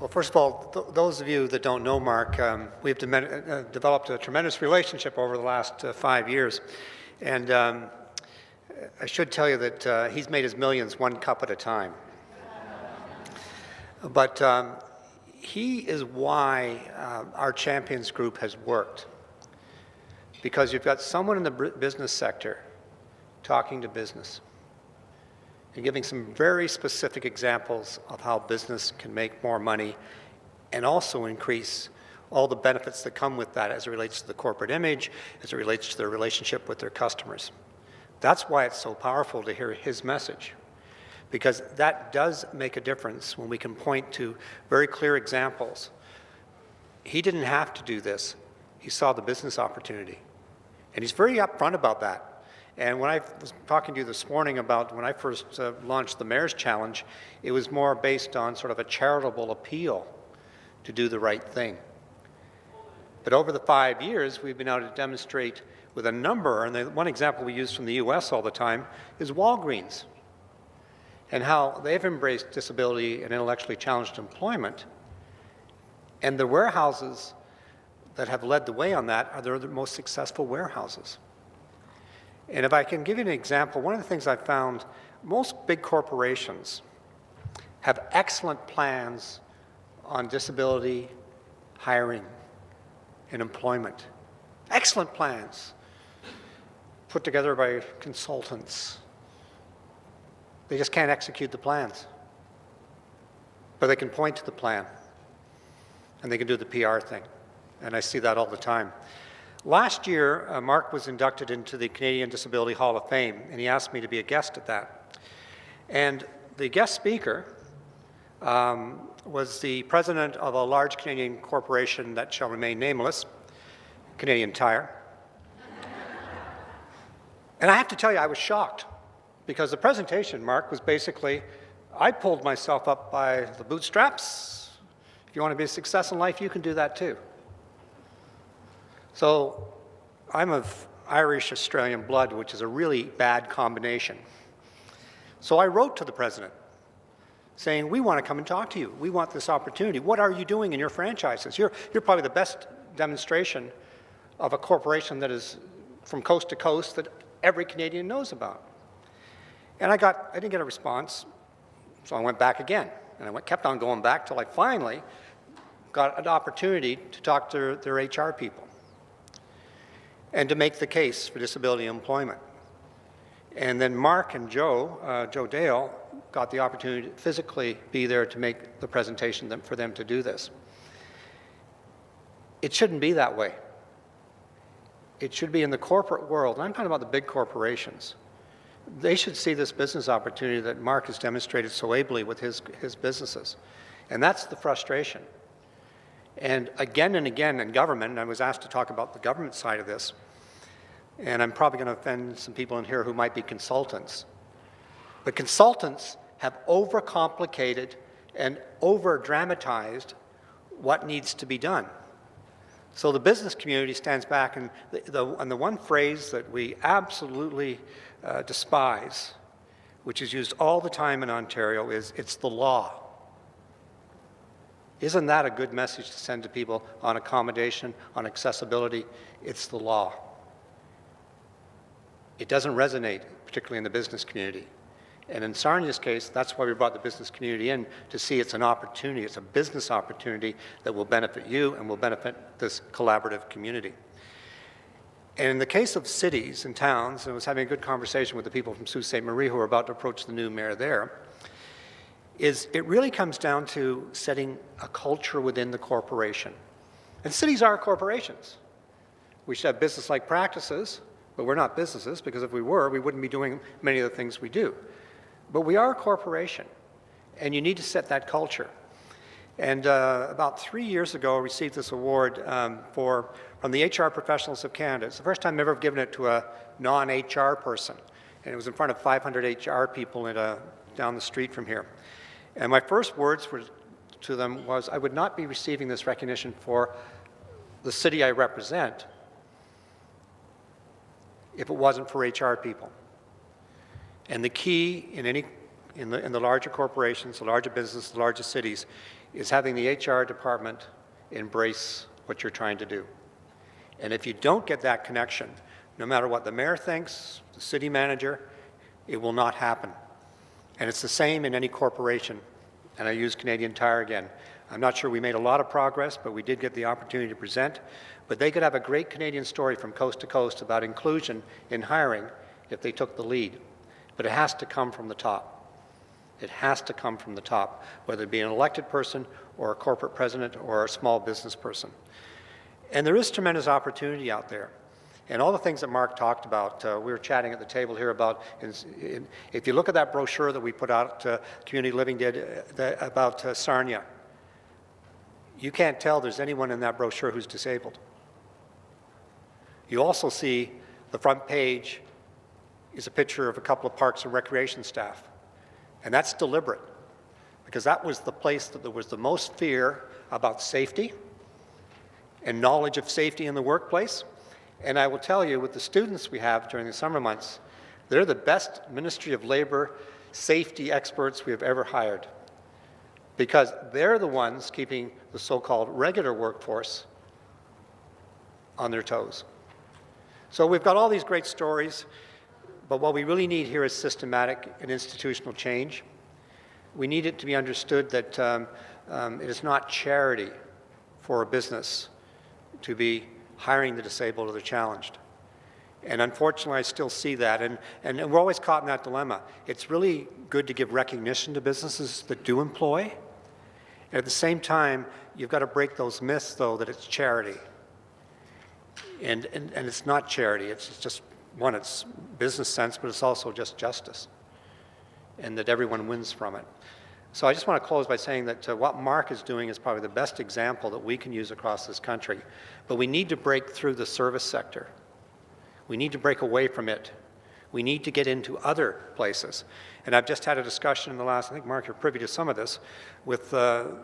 Well, first of all, those of you that don't know Mark, we've developed a tremendous relationship over the last 5 years. And I should tell you that he's made his millions one cup at a time. But he is why our Champions Group has worked. Because you've got someone in the business sector talking to business and giving some very specific examples of how business can make more money and also increase all the benefits that come with that as it relates to the corporate image, as it relates to their relationship with their customers. That's why it's so powerful to hear his message, because that does make a difference when we can point to very clear examples. He didn't have to do this. He saw the business opportunity, and he's very upfront about that. And when I was talking to you this morning about when I first launched the Mayor's Challenge, it was more based on sort of a charitable appeal to do the right thing. But over the 5 years, we've been able to demonstrate with a number, and the one example we use from the US all the time is Walgreens, and how they've embraced disability and intellectually challenged employment. And the warehouses that have led the way on that are the most successful warehouses. And if I can give you an example, one of the things I've found, most big corporations have excellent plans on disability, hiring, and employment. Excellent plans put together by consultants. They just can't execute the plans. But they can point to the plan, and they can do the PR thing. And I see that all the time. Last year, Mark was inducted into the Canadian Disability Hall of Fame, and he asked me to be a guest at that. And the guest speaker was the president of a large Canadian corporation that shall remain nameless, Canadian Tire. And I have to tell you, I was shocked, because the presentation, Mark, was basically, I pulled myself up by the bootstraps. If you want to be a success in life, you can do that too. So I'm of Irish-Australian blood, which is a really bad combination. So I wrote to the president saying, we want to come and talk to you. We want this opportunity. What are you doing in your franchises? You're probably the best demonstration of a corporation that is from coast to coast that every Canadian knows about. And I didn't get a response, so I went back again. And I kept on going back till I finally got an opportunity to talk to their HR people and to make the case for disability employment. And then Mark and Joe Dale, got the opportunity to physically be there to make the presentation for them to do this. It shouldn't be that way. It should be in the corporate world, and I'm talking about the big corporations. They should see this business opportunity that Mark has demonstrated so ably with his businesses. And that's the frustration. And again in government, and I was asked to talk about the government side of this, and I'm probably going to offend some people in here who might be consultants. But consultants have overcomplicated and over-dramatized what needs to be done. So the business community stands back, and the one phrase that we absolutely despise, which is used all the time in Ontario, is it's the law. Isn't that a good message to send to people on accommodation, on accessibility? It's the law. It doesn't resonate, particularly in the business community. And in Sarnia's case, that's why we brought the business community in, to see it's an opportunity, it's a business opportunity that will benefit you and will benefit this collaborative community. And in the case of cities and towns, and I was having a good conversation with the people from Sault Ste. Marie who are about to approach the new mayor there, is it really comes down to setting a culture within the corporation. And cities are corporations. We should have business-like practices, but we're not businesses, because if we were, we wouldn't be doing many of the things we do. But we are a corporation, and you need to set that culture. And about 3 years ago, I received this award from the HR Professionals of Canada. It's the first time I've ever given it to a non-HR person. And it was in front of 500 HR people down the street from here. And my first words to them was, I would not be receiving this recognition for the city I represent if it wasn't for HR people. And the key in the larger corporations, the larger businesses, the larger cities, is having the HR department embrace what you're trying to do. And if you don't get that connection, no matter what the mayor thinks, the city manager, it will not happen. And it's the same in any corporation. And I use Canadian Tire again. I'm not sure we made a lot of progress, but we did get the opportunity to present. But they could have a great Canadian story from coast to coast about inclusion in hiring if they took the lead. But it has to come from the top. It has to come from the top, whether it be an elected person or a corporate president or a small business person. And there is tremendous opportunity out there. And all the things that Mark talked about, we were chatting at the table here about, if you look at that brochure that we put out, Community Living did, about Sarnia, you can't tell there's anyone in that brochure who's disabled. You also see the front page is a picture of a couple of parks and recreation staff. And that's deliberate, because that was the place that there was the most fear about safety and knowledge of safety in the workplace. And I will tell you, with the students we have during the summer months, they're the best Ministry of Labor safety experts we have ever hired, because they're the ones keeping the so-called regular workforce on their toes. So we've got all these great stories, but what we really need here is systematic and institutional change. We need it to be understood that it is not charity for a business to be hiring the disabled or the challenged. And unfortunately, I still see that. And we're always caught in that dilemma. It's really good to give recognition to businesses that do employ. And at the same time, you've got to break those myths, though, that it's charity. And it's not charity. It's just, one, it's business sense, but it's also just justice, and that everyone wins from it. So I just want to close by saying that what Mark is doing is probably the best example that we can use across this country. But we need to break through the service sector. We need to break away from it. We need to get into other places. And I've just had a discussion in the last, I think, Mark, you're privy to some of this, with the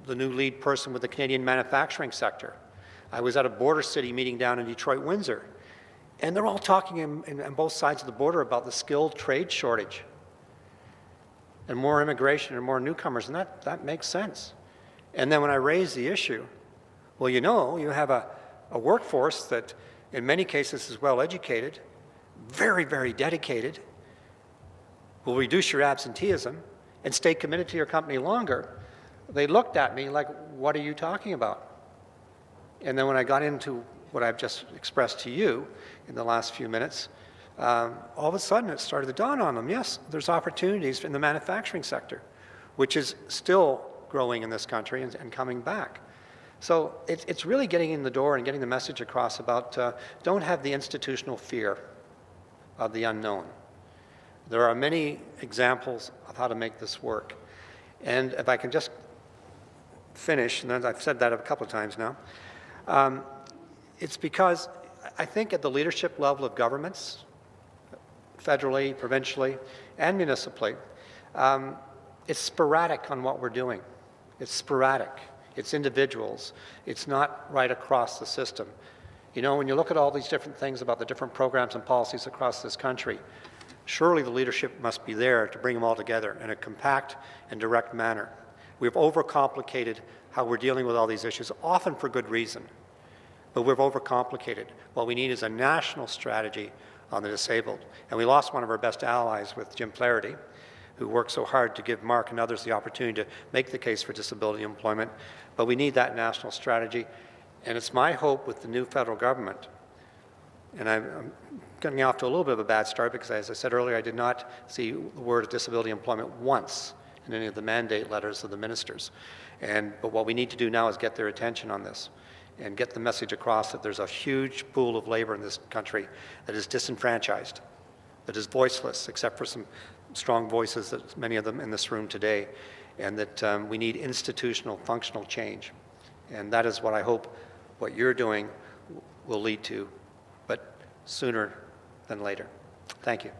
new lead person with the Canadian manufacturing sector. I was at a border city meeting down in Detroit, Windsor, and they're all talking on both sides of the border about the skilled trade shortage and more immigration and more newcomers, and that makes sense. And then when I raise the issue, well, you know, you have a workforce that in many cases is well educated, very, very dedicated, will reduce your absenteeism and stay committed to your company longer. They looked at me like, what are you talking about? And then when I got into what I've just expressed to you in the last few minutes, all of a sudden it started to dawn on them, yes, there's opportunities in the manufacturing sector, which is still growing in this country and coming back. So it's really getting in the door and getting the message across about don't have the institutional fear of the unknown. There are many examples of how to make this work. And if I can just finish, and I've said that a couple of times now, it's because I think at the leadership level of governments, federally, provincially, and municipally, it's sporadic on what we're doing. It's sporadic. It's individuals. It's not right across the system. You know, when you look at all these different things about the different programs and policies across this country, surely the leadership must be there to bring them all together in a compact and direct manner. We've overcomplicated how we're dealing with all these issues, often for good reason, but we've overcomplicated. What we need is a national strategy on the disabled. And we lost one of our best allies with Jim Flaherty, who worked so hard to give Mark and others the opportunity to make the case for disability employment. But we need that national strategy. And it's my hope with the new federal government, and I'm getting off to a little bit of a bad start because, as I said earlier, I did not see the word disability employment once in any of the mandate letters of the ministers. But what we need to do now is get their attention on this and get the message across that there's a huge pool of labor in this country that is disenfranchised, that is voiceless, except for some strong voices, that many of them in this room today, and that we need institutional, functional change. And that is what I hope what you're doing will lead to, but sooner than later. Thank you.